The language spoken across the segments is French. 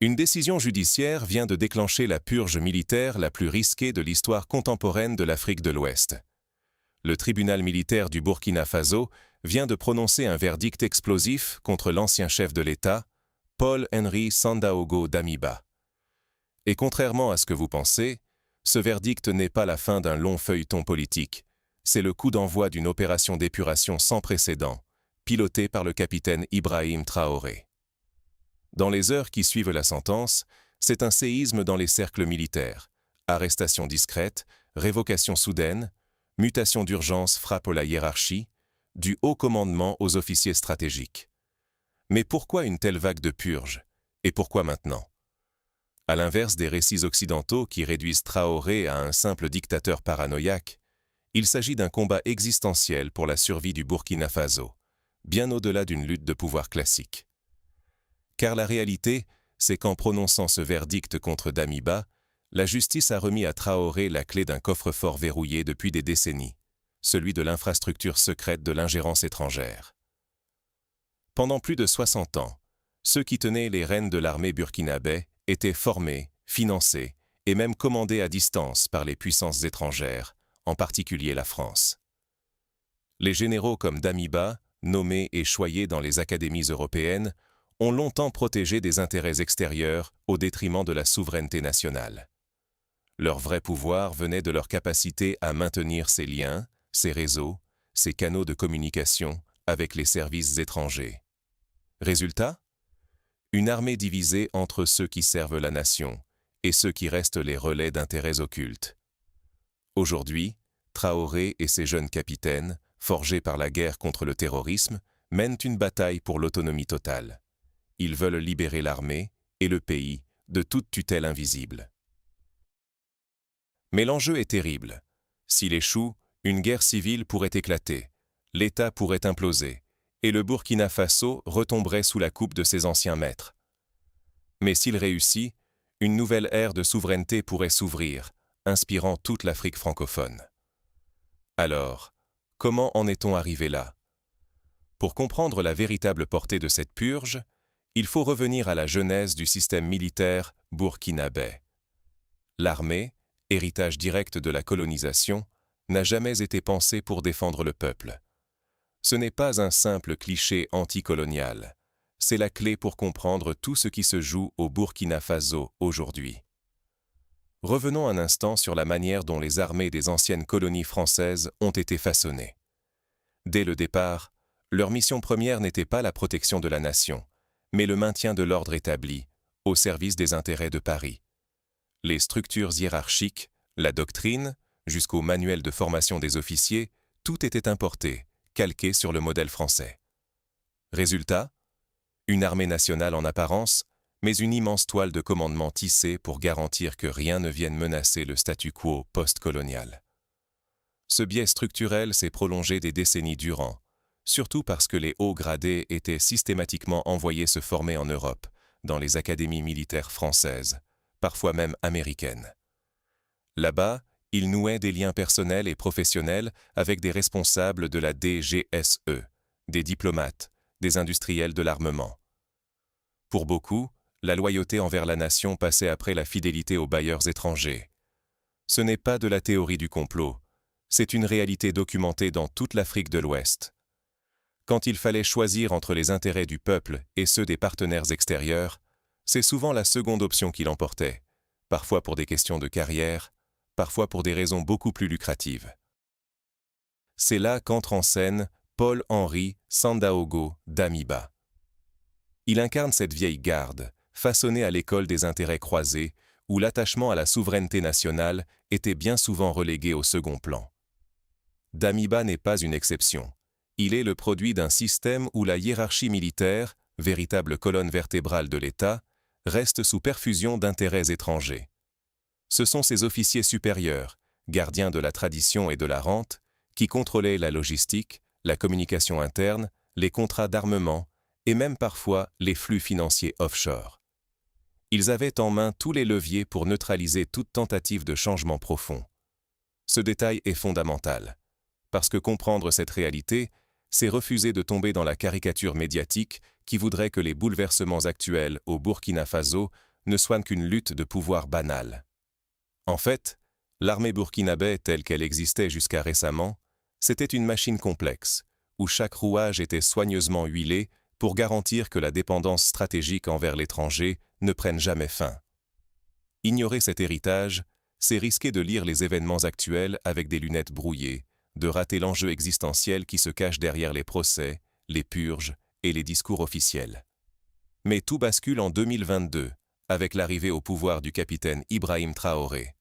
Une décision judiciaire vient de déclencher la purge militaire la plus risquée de l'histoire contemporaine de l'Afrique de l'Ouest. Le tribunal militaire du Burkina Faso vient de prononcer un verdict explosif contre l'ancien chef de l'État, Paul-Henri Sandaogo Damiba. Et contrairement à ce que vous pensez, ce verdict n'est pas la fin d'un long feuilleton politique, c'est le coup d'envoi d'une opération d'épuration sans précédent, pilotée par le capitaine Ibrahim Traoré. Dans les heures qui suivent la sentence, c'est un séisme dans les cercles militaires. Arrestation discrète, révocation soudaine, mutation d'urgence frappe la hiérarchie, du haut commandement aux officiers stratégiques. Mais pourquoi une telle vague de purge? Et pourquoi maintenant? À l'inverse des récits occidentaux qui réduisent Traoré à un simple dictateur paranoïaque, il s'agit d'un combat existentiel pour la survie du Burkina Faso, bien au-delà d'une lutte de pouvoir classique. Car la réalité, c'est qu'en prononçant ce verdict contre Damiba, la justice a remis à Traoré la clé d'un coffre-fort verrouillé depuis des décennies, celui de l'infrastructure secrète de l'ingérence étrangère. Pendant plus de 60 ans, ceux qui tenaient les rênes de l'armée burkinabé étaient formés, financés et même commandés à distance par les puissances étrangères, en particulier la France. Les généraux comme Damiba, nommés et choyés dans les académies européennes, ont longtemps protégé des intérêts extérieurs au détriment de la souveraineté nationale. Leur vrai pouvoir venait de leur capacité à maintenir ces liens, ces réseaux, ces canaux de communication avec les services étrangers. Résultat? Une armée divisée entre ceux qui servent la nation et ceux qui restent les relais d'intérêts occultes. Aujourd'hui, Traoré et ses jeunes capitaines, forgés par la guerre contre le terrorisme, mènent une bataille pour l'autonomie totale. Ils veulent libérer l'armée et le pays de toute tutelle invisible. Mais l'enjeu est terrible. S'il échoue, une guerre civile pourrait éclater, l'État pourrait imploser, et le Burkina Faso retomberait sous la coupe de ses anciens maîtres. Mais s'il réussit, une nouvelle ère de souveraineté pourrait s'ouvrir, inspirant toute l'Afrique francophone. Alors, comment en est-on arrivé là? Pour comprendre la véritable portée de cette purge, il faut revenir à la genèse du système militaire burkinabé. L'armée, héritage direct de la colonisation, n'a jamais été pensée pour défendre le peuple. Ce n'est pas un simple cliché anticolonial, c'est la clé pour comprendre tout ce qui se joue au Burkina Faso aujourd'hui. Revenons un instant sur la manière dont les armées des anciennes colonies françaises ont été façonnées. Dès le départ, leur mission première n'était pas la protection de la nation, mais le maintien de l'ordre établi, au service des intérêts de Paris. Les structures hiérarchiques, la doctrine, jusqu'au manuel de formation des officiers, tout était importé, calqué sur le modèle français. Résultat? Une armée nationale en apparence, mais une immense toile de commandement tissée pour garantir que rien ne vienne menacer le statu quo post-colonial. Ce biais structurel s'est prolongé des décennies durant, surtout parce que les hauts gradés étaient systématiquement envoyés se former en Europe, dans les académies militaires françaises, parfois même américaines. Là-bas, ils nouaient des liens personnels et professionnels avec des responsables de la DGSE, des diplomates, des industriels de l'armement. Pour beaucoup, la loyauté envers la nation passait après la fidélité aux bailleurs étrangers. Ce n'est pas de la théorie du complot, c'est une réalité documentée dans toute l'Afrique de l'Ouest. Quand il fallait choisir entre les intérêts du peuple et ceux des partenaires extérieurs, c'est souvent la seconde option qui l'emportait, parfois pour des questions de carrière, parfois pour des raisons beaucoup plus lucratives. C'est là qu'entre en scène Paul-Henri Sandaogo Damiba. Il incarne cette vieille garde, façonnée à l'école des intérêts croisés, où l'attachement à la souveraineté nationale était bien souvent relégué au second plan. Damiba n'est pas une exception. Il est le produit d'un système où la hiérarchie militaire, véritable colonne vertébrale de l'État, reste sous perfusion d'intérêts étrangers. Ce sont ses officiers supérieurs, gardiens de la tradition et de la rente, qui contrôlaient la logistique, la communication interne, les contrats d'armement et même parfois les flux financiers offshore. Ils avaient en main tous les leviers pour neutraliser toute tentative de changement profond. Ce détail est fondamental, parce que comprendre cette réalité, c'est refuser de tomber dans la caricature médiatique qui voudrait que les bouleversements actuels au Burkina Faso ne soit qu'une lutte de pouvoir banale. En fait, l'armée burkinabé telle qu'elle existait jusqu'à récemment, c'était une machine complexe, où chaque rouage était soigneusement huilé pour garantir que la dépendance stratégique envers l'étranger ne prenne jamais fin. Ignorer cet héritage, c'est risquer de lire les événements actuels avec des lunettes brouillées, de rater l'enjeu existentiel qui se cache derrière les procès, les purges et les discours officiels. Mais tout bascule en 2022, avec l'arrivée au pouvoir du capitaine Ibrahim Traoré.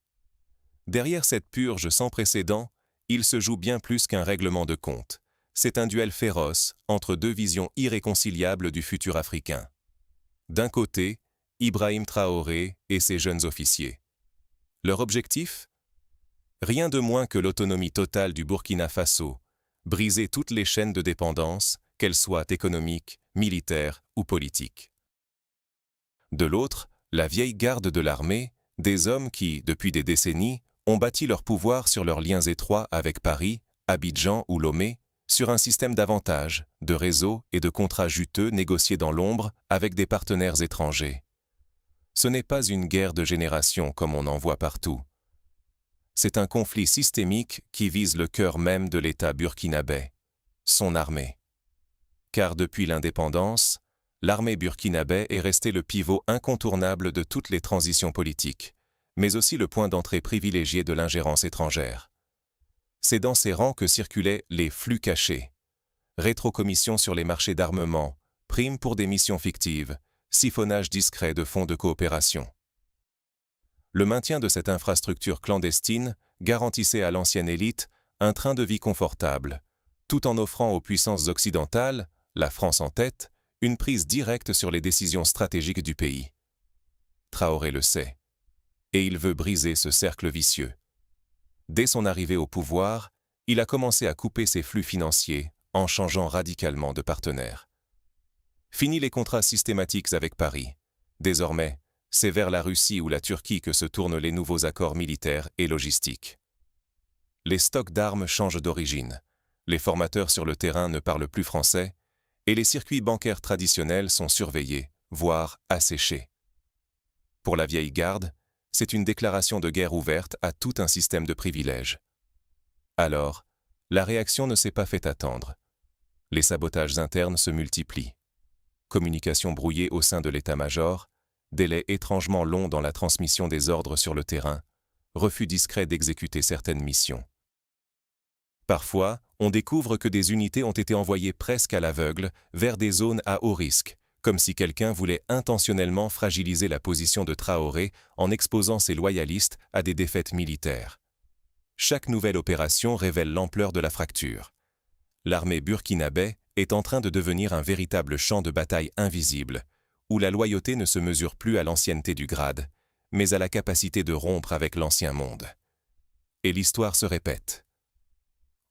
Derrière cette purge sans précédent, il se joue bien plus qu'un règlement de compte. C'est un duel féroce entre deux visions irréconciliables du futur africain. D'un côté, Ibrahim Traoré et ses jeunes officiers. Leur objectif ? Rien de moins que l'autonomie totale du Burkina Faso, briser toutes les chaînes de dépendance, qu'elles soient économiques, militaires ou politiques. De l'autre, la vieille garde de l'armée, des hommes qui, depuis des décennies, ont bâti leur pouvoir sur leurs liens étroits avec Paris, Abidjan ou Lomé, sur un système d'avantages, de réseaux et de contrats juteux négociés dans l'ombre avec des partenaires étrangers. Ce n'est pas une guerre de génération comme on en voit partout. C'est un conflit systémique qui vise le cœur même de l'État burkinabé, son armée. Car depuis l'indépendance, l'armée burkinabé est restée le pivot incontournable de toutes les transitions politiques, mais aussi le point d'entrée privilégié de l'ingérence étrangère. C'est dans ses rangs que circulaient les flux cachés, rétrocommissions sur les marchés d'armement, primes pour des missions fictives, siphonnage discret de fonds de coopération. Le maintien de cette infrastructure clandestine garantissait à l'ancienne élite un train de vie confortable, tout en offrant aux puissances occidentales, la France en tête, une prise directe sur les décisions stratégiques du pays. Traoré le sait, et il veut briser ce cercle vicieux. Dès son arrivée au pouvoir, il a commencé à couper ses flux financiers en changeant radicalement de partenaire. Fini les contrats systématiques avec Paris. Désormais, c'est vers la Russie ou la Turquie que se tournent les nouveaux accords militaires et logistiques. Les stocks d'armes changent d'origine, les formateurs sur le terrain ne parlent plus français, et les circuits bancaires traditionnels sont surveillés, voire asséchés. Pour la vieille garde, c'est une déclaration de guerre ouverte à tout un système de privilèges. Alors, la réaction ne s'est pas fait attendre. Les sabotages internes se multiplient. Communication brouillée au sein de l'état-major, délais étrangement longs dans la transmission des ordres sur le terrain, refus discret d'exécuter certaines missions. Parfois, on découvre que des unités ont été envoyées presque à l'aveugle vers des zones à haut risque, comme si quelqu'un voulait intentionnellement fragiliser la position de Traoré en exposant ses loyalistes à des défaites militaires. Chaque nouvelle opération révèle l'ampleur de la fracture. L'armée burkinabé est en train de devenir un véritable champ de bataille invisible, où la loyauté ne se mesure plus à l'ancienneté du grade, mais à la capacité de rompre avec l'ancien monde. Et l'histoire se répète.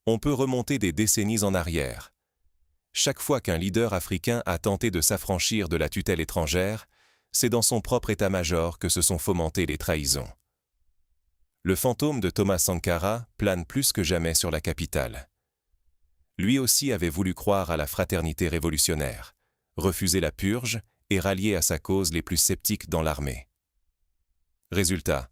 On peut remonter des décennies en arrière. Chaque fois qu'un leader africain a tenté de s'affranchir de la tutelle étrangère, c'est dans son propre état-major que se sont fomentées les trahisons. Le fantôme de Thomas Sankara plane plus que jamais sur la capitale. Lui aussi avait voulu croire à la fraternité révolutionnaire, refuser la purge et rallier à sa cause les plus sceptiques dans l'armée. Résultat,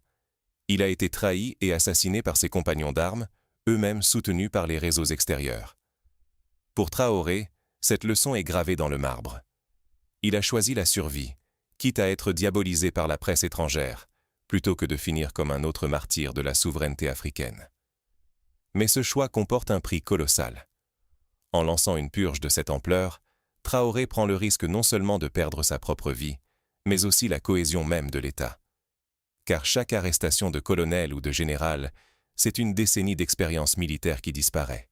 il a été trahi et assassiné par ses compagnons d'armes, eux-mêmes soutenus par les réseaux extérieurs. Pour Traoré, cette leçon est gravée dans le marbre. Il a choisi la survie, quitte à être diabolisé par la presse étrangère, plutôt que de finir comme un autre martyr de la souveraineté africaine. Mais ce choix comporte un prix colossal. En lançant une purge de cette ampleur, Traoré prend le risque non seulement de perdre sa propre vie, mais aussi la cohésion même de l'État. Car chaque arrestation de colonel ou de général, c'est une décennie d'expérience militaire qui disparaît.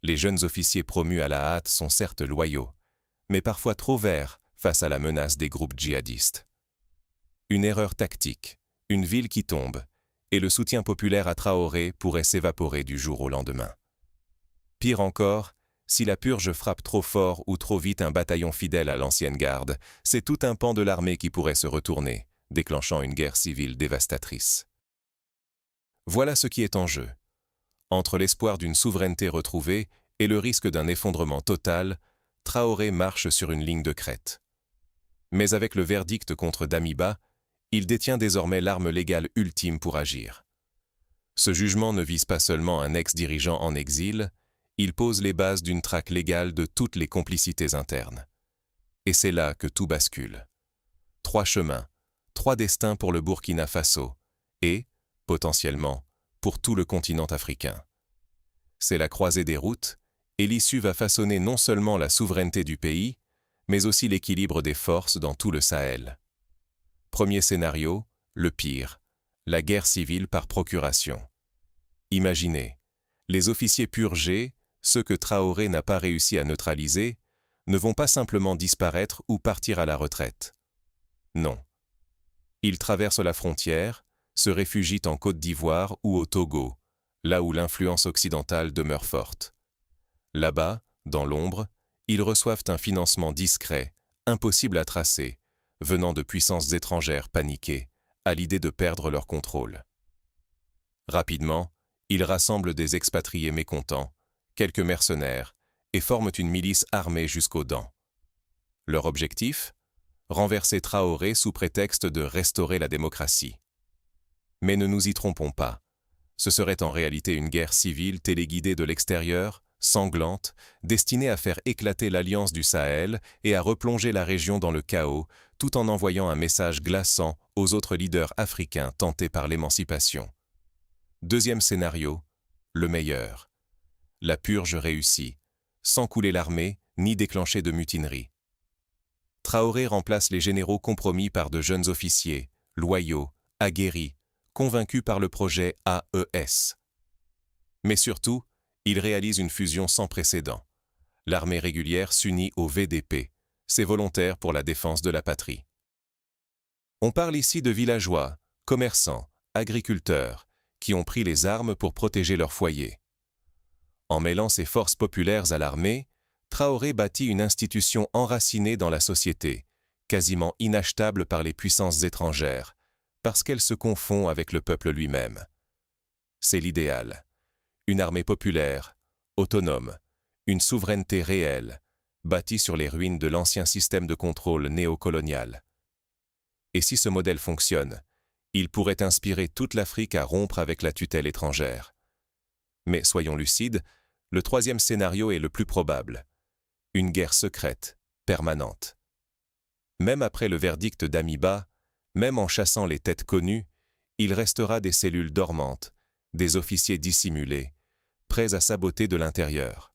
Les jeunes officiers promus à la hâte sont certes loyaux, mais parfois trop verts face à la menace des groupes djihadistes. Une erreur tactique, une ville qui tombe, et le soutien populaire à Traoré pourrait s'évaporer du jour au lendemain. Pire encore, si la purge frappe trop fort ou trop vite un bataillon fidèle à l'ancienne garde, c'est tout un pan de l'armée qui pourrait se retourner, déclenchant une guerre civile dévastatrice. Voilà ce qui est en jeu. Entre l'espoir d'une souveraineté retrouvée et le risque d'un effondrement total, Traoré marche sur une ligne de crête. Mais avec le verdict contre Damiba, il détient désormais l'arme légale ultime pour agir. Ce jugement ne vise pas seulement un ex-dirigeant en exil, il pose les bases d'une traque légale de toutes les complicités internes. Et c'est là que tout bascule. 3 chemins, 3 destins pour le Burkina Faso et, potentiellement, pour tout le continent africain. C'est la croisée des routes, et l'issue va façonner non seulement la souveraineté du pays, mais aussi l'équilibre des forces dans tout le Sahel. Premier scénario, le pire, la guerre civile par procuration. Imaginez, les officiers purgés, ceux que Traoré n'a pas réussi à neutraliser, ne vont pas simplement disparaître ou partir à la retraite. Non. Ils traversent la frontière, se réfugient en Côte d'Ivoire ou au Togo, là où l'influence occidentale demeure forte. Là-bas, dans l'ombre, ils reçoivent un financement discret, impossible à tracer, venant de puissances étrangères paniquées, à l'idée de perdre leur contrôle. Rapidement, ils rassemblent des expatriés mécontents, quelques mercenaires, et forment une milice armée jusqu'aux dents. Leur objectif ? Renverser Traoré sous prétexte de restaurer la démocratie. Mais ne nous y trompons pas. Ce serait en réalité une guerre civile téléguidée de l'extérieur, sanglante, destinée à faire éclater l'alliance du Sahel et à replonger la région dans le chaos, tout en envoyant un message glaçant aux autres leaders africains tentés par l'émancipation. Deuxième scénario, le meilleur. La purge réussit, sans couler l'armée ni déclencher de mutinerie. Traoré remplace les généraux compromis par de jeunes officiers, loyaux, aguerris, convaincus par le projet AES. Mais surtout, il réalise une fusion sans précédent. L'armée régulière s'unit au VDP, ses volontaires pour la défense de la patrie. On parle ici de villageois, commerçants, agriculteurs, qui ont pris les armes pour protéger leur foyer. En mêlant ses forces populaires à l'armée, Traoré bâtit une institution enracinée dans la société, quasiment inachetable par les puissances étrangères, parce qu'elle se confond avec le peuple lui-même. C'est l'idéal. Une armée populaire, autonome, une souveraineté réelle, bâtie sur les ruines de l'ancien système de contrôle néocolonial. Et si ce modèle fonctionne, il pourrait inspirer toute l'Afrique à rompre avec la tutelle étrangère. Mais soyons lucides, le troisième scénario est le plus probable. Une guerre secrète, permanente. Même après le verdict d'Amiba, même en chassant les têtes connues, il restera des cellules dormantes, des officiers dissimulés, prêts à saboter de l'intérieur.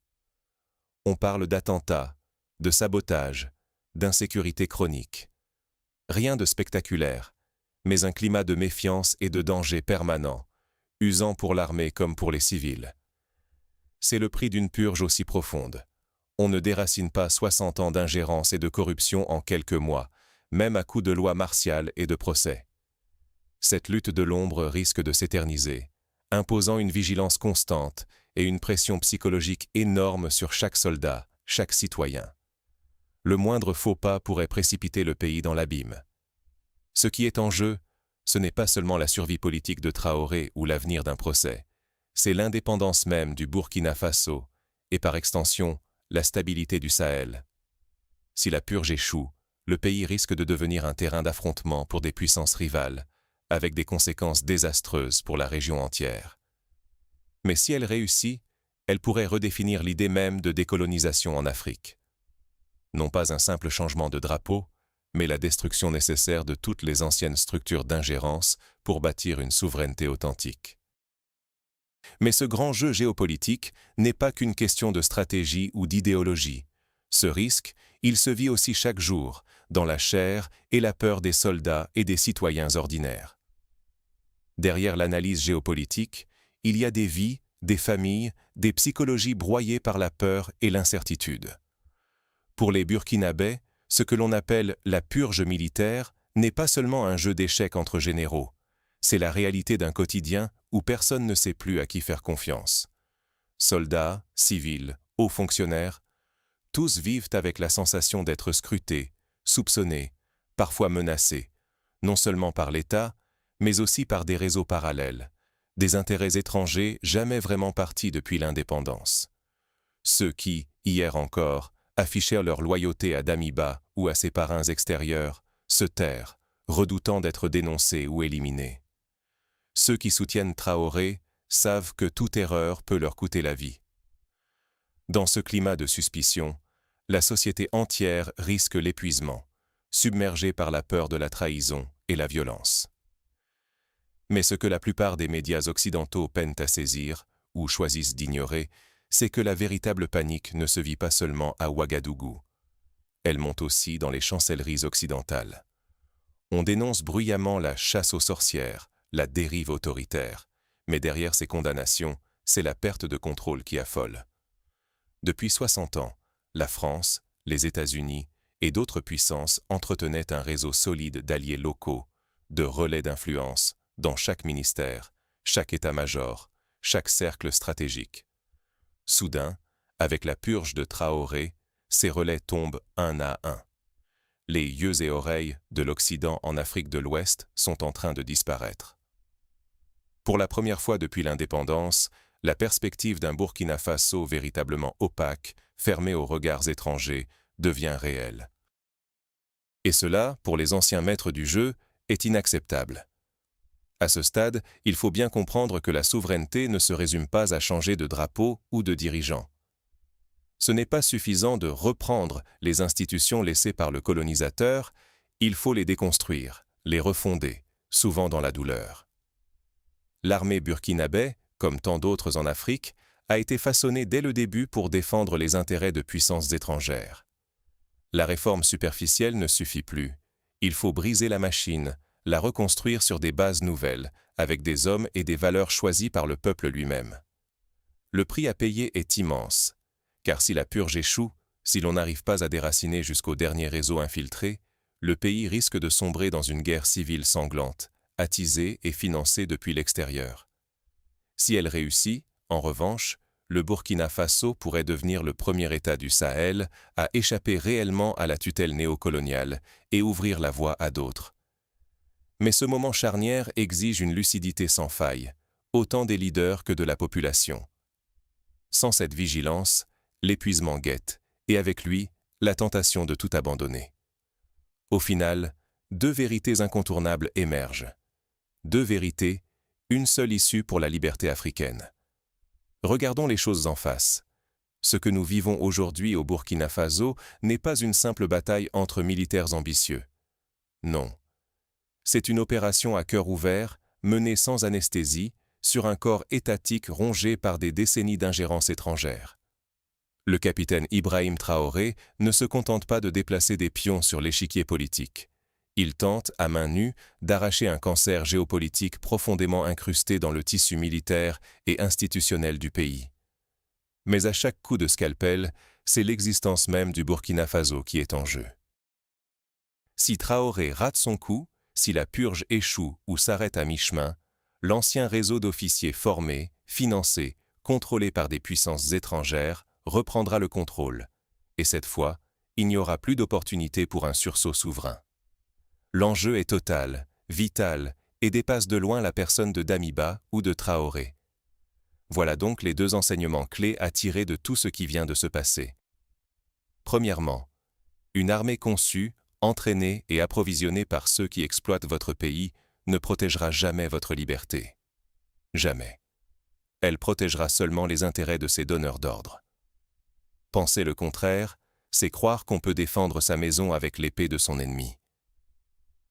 On parle d'attentats, de sabotage, d'insécurité chronique. Rien de spectaculaire, mais un climat de méfiance et de danger permanent, usant pour l'armée comme pour les civils. C'est le prix d'une purge aussi profonde. On ne déracine pas 60 ans d'ingérence et de corruption en quelques mois, même à coups de lois martiales et de procès. Cette lutte de l'ombre risque de s'éterniser, imposant une vigilance constante et une pression psychologique énorme sur chaque soldat, chaque citoyen. Le moindre faux pas pourrait précipiter le pays dans l'abîme. Ce qui est en jeu, ce n'est pas seulement la survie politique de Traoré ou l'avenir d'un procès, c'est l'indépendance même du Burkina Faso et par extension, la stabilité du Sahel. Si la purge échoue, le pays risque de devenir un terrain d'affrontement pour des puissances rivales, avec des conséquences désastreuses pour la région entière. Mais si elle réussit, elle pourrait redéfinir l'idée même de décolonisation en Afrique. Non pas un simple changement de drapeau, mais la destruction nécessaire de toutes les anciennes structures d'ingérence pour bâtir une souveraineté authentique. Mais ce grand jeu géopolitique n'est pas qu'une question de stratégie ou d'idéologie. Ce risque, il se vit aussi chaque jour, dans la chair et la peur des soldats et des citoyens ordinaires. Derrière l'analyse géopolitique, il y a des vies, des familles, des psychologies broyées par la peur et l'incertitude. Pour les Burkinabés, ce que l'on appelle la purge militaire n'est pas seulement un jeu d'échecs entre généraux. C'est la réalité d'un quotidien où personne ne sait plus à qui faire confiance. Soldats, civils, hauts fonctionnaires, tous vivent avec la sensation d'être scrutés, soupçonnés, parfois menacés, non seulement par l'État, mais aussi par des réseaux parallèles, des intérêts étrangers jamais vraiment partis depuis l'indépendance. Ceux qui, hier encore, affichèrent leur loyauté à Damiba ou à ses parrains extérieurs, se tairent, redoutant d'être dénoncés ou éliminés. Ceux qui soutiennent Traoré savent que toute erreur peut leur coûter la vie. Dans ce climat de suspicion, la société entière risque l'épuisement, submergée par la peur de la trahison et la violence. Mais ce que la plupart des médias occidentaux peinent à saisir, ou choisissent d'ignorer, c'est que la véritable panique ne se vit pas seulement à Ouagadougou. Elle monte aussi dans les chancelleries occidentales. On dénonce bruyamment la chasse aux sorcières, la dérive autoritaire, mais derrière ces condamnations, c'est la perte de contrôle qui affole. Depuis 60 ans, la France, les États-Unis et d'autres puissances entretenaient un réseau solide d'alliés locaux, de relais d'influence, dans chaque ministère, chaque état-major, chaque cercle stratégique. Soudain, avec la purge de Traoré, ces relais tombent un à un. Les yeux et oreilles de l'Occident en Afrique de l'Ouest sont en train de disparaître. Pour la première fois depuis l'indépendance, la perspective d'un Burkina Faso véritablement opaque, fermé aux regards étrangers, devient réelle. Et cela, pour les anciens maîtres du jeu, est inacceptable. À ce stade, il faut bien comprendre que la souveraineté ne se résume pas à changer de drapeau ou de dirigeant. Ce n'est pas suffisant de reprendre les institutions laissées par le colonisateur, il faut les déconstruire, les refonder, souvent dans la douleur. L'armée burkinabé, comme tant d'autres en Afrique, a été façonnée dès le début pour défendre les intérêts de puissances étrangères. La réforme superficielle ne suffit plus. Il faut briser la machine, la reconstruire sur des bases nouvelles, avec des hommes et des valeurs choisis par le peuple lui-même. Le prix à payer est immense, car si la purge échoue, si l'on n'arrive pas à déraciner jusqu'au dernier réseau infiltré, le pays risque de sombrer dans une guerre civile sanglante, attisée et financée depuis l'extérieur. Si elle réussit, en revanche, le Burkina Faso pourrait devenir le premier État du Sahel à échapper réellement à la tutelle néocoloniale et ouvrir la voie à d'autres. Mais ce moment charnière exige une lucidité sans faille, autant des leaders que de la population. Sans cette vigilance, l'épuisement guette, et avec lui, la tentation de tout abandonner. Au final, deux vérités incontournables émergent. Deux vérités, une seule issue pour la liberté africaine. Regardons les choses en face. Ce que nous vivons aujourd'hui au Burkina Faso n'est pas une simple bataille entre militaires ambitieux. Non. C'est une opération à cœur ouvert, menée sans anesthésie, sur un corps étatique rongé par des décennies d'ingérence étrangère. Le capitaine Ibrahim Traoré ne se contente pas de déplacer des pions sur l'échiquier politique. Il tente, à main nue, d'arracher un cancer géopolitique profondément incrusté dans le tissu militaire et institutionnel du pays. Mais à chaque coup de scalpel, c'est l'existence même du Burkina Faso qui est en jeu. Si Traoré rate son coup, si la purge échoue ou s'arrête à mi-chemin, l'ancien réseau d'officiers formés, financés, contrôlés par des puissances étrangères, reprendra le contrôle. Et cette fois, il n'y aura plus d'opportunité pour un sursaut souverain. L'enjeu est total, vital, et dépasse de loin la personne de Damiba ou de Traoré. Voilà donc les deux enseignements clés à tirer de tout ce qui vient de se passer. Premièrement, une armée conçue, entraînée et approvisionnée par ceux qui exploitent votre pays ne protégera jamais votre liberté. Jamais. Elle protégera seulement les intérêts de ses donneurs d'ordre. Penser le contraire, c'est croire qu'on peut défendre sa maison avec l'épée de son ennemi.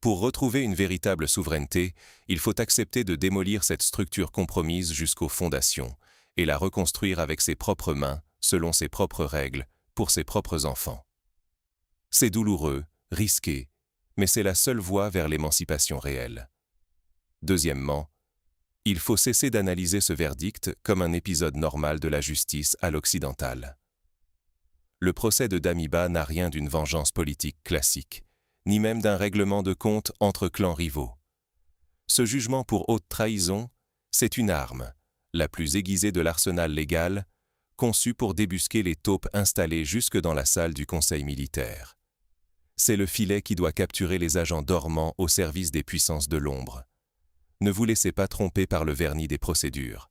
Pour retrouver une véritable souveraineté, il faut accepter de démolir cette structure compromise jusqu'aux fondations et la reconstruire avec ses propres mains, selon ses propres règles, pour ses propres enfants. C'est douloureux, risqué, mais c'est la seule voie vers l'émancipation réelle. Deuxièmement, il faut cesser d'analyser ce verdict comme un épisode normal de la justice à l'occidentale. Le procès de Damiba n'a rien d'une vengeance politique classique, ni même d'un règlement de compte entre clans rivaux. Ce jugement pour haute trahison, c'est une arme, la plus aiguisée de l'arsenal légal, conçue pour débusquer les taupes installées jusque dans la salle du conseil militaire. C'est le filet qui doit capturer les agents dormants au service des puissances de l'ombre. Ne vous laissez pas tromper par le vernis des procédures.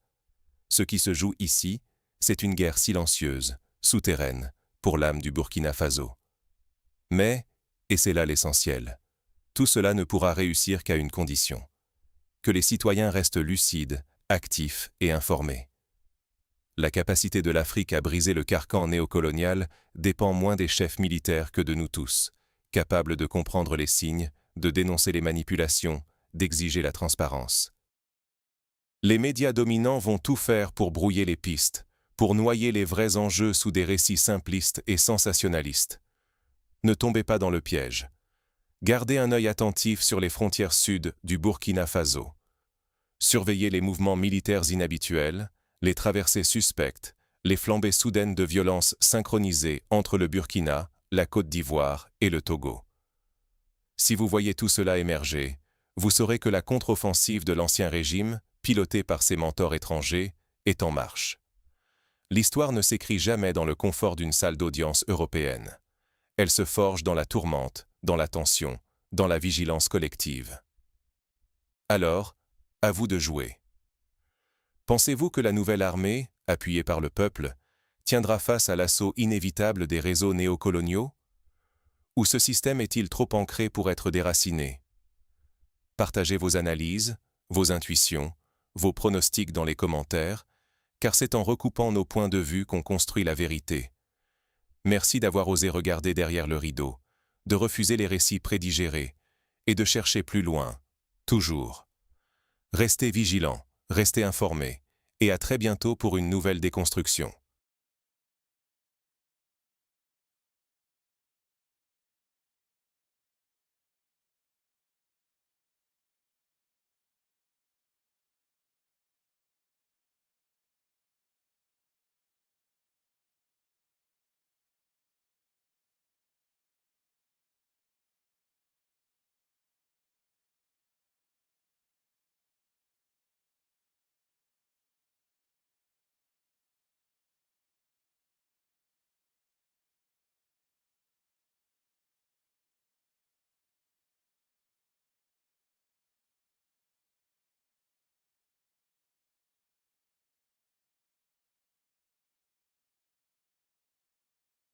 Ce qui se joue ici, c'est une guerre silencieuse, souterraine, pour l'âme du Burkina Faso. Mais, et c'est là l'essentiel, Tout cela ne pourra réussir qu'à une condition: que les citoyens restent lucides, actifs et informés. La capacité de l'Afrique à briser le carcan néocolonial dépend moins des chefs militaires que de nous tous, capables de comprendre les signes, de dénoncer les manipulations, d'exiger la transparence. Les médias dominants vont tout faire pour brouiller les pistes, pour noyer les vrais enjeux sous des récits simplistes et sensationnalistes. Ne tombez pas dans le piège. Gardez un œil attentif sur les frontières sud du Burkina Faso. Surveillez les mouvements militaires inhabituels, les traversées suspectes, les flambées soudaines de violence synchronisées entre le Burkina, la Côte d'Ivoire et le Togo. Si vous voyez tout cela émerger, vous saurez que la contre-offensive de l'ancien régime, pilotée par ses mentors étrangers, est en marche. L'histoire ne s'écrit jamais dans le confort d'une salle d'audience européenne. Elle se forge dans la tourmente, dans la tension, dans la vigilance collective. Alors, à vous de jouer. Pensez-vous que la nouvelle armée, appuyée par le peuple, tiendra face à l'assaut inévitable des réseaux néocoloniaux? Ou ce système est-il trop ancré pour être déraciné? Partagez vos analyses, vos intuitions, vos pronostics dans les commentaires, car c'est en recoupant nos points de vue qu'on construit la vérité. Merci d'avoir osé regarder derrière le rideau, de refuser les récits prédigérés et de chercher plus loin, toujours. Restez vigilants, restez informés, et à très bientôt pour une nouvelle déconstruction.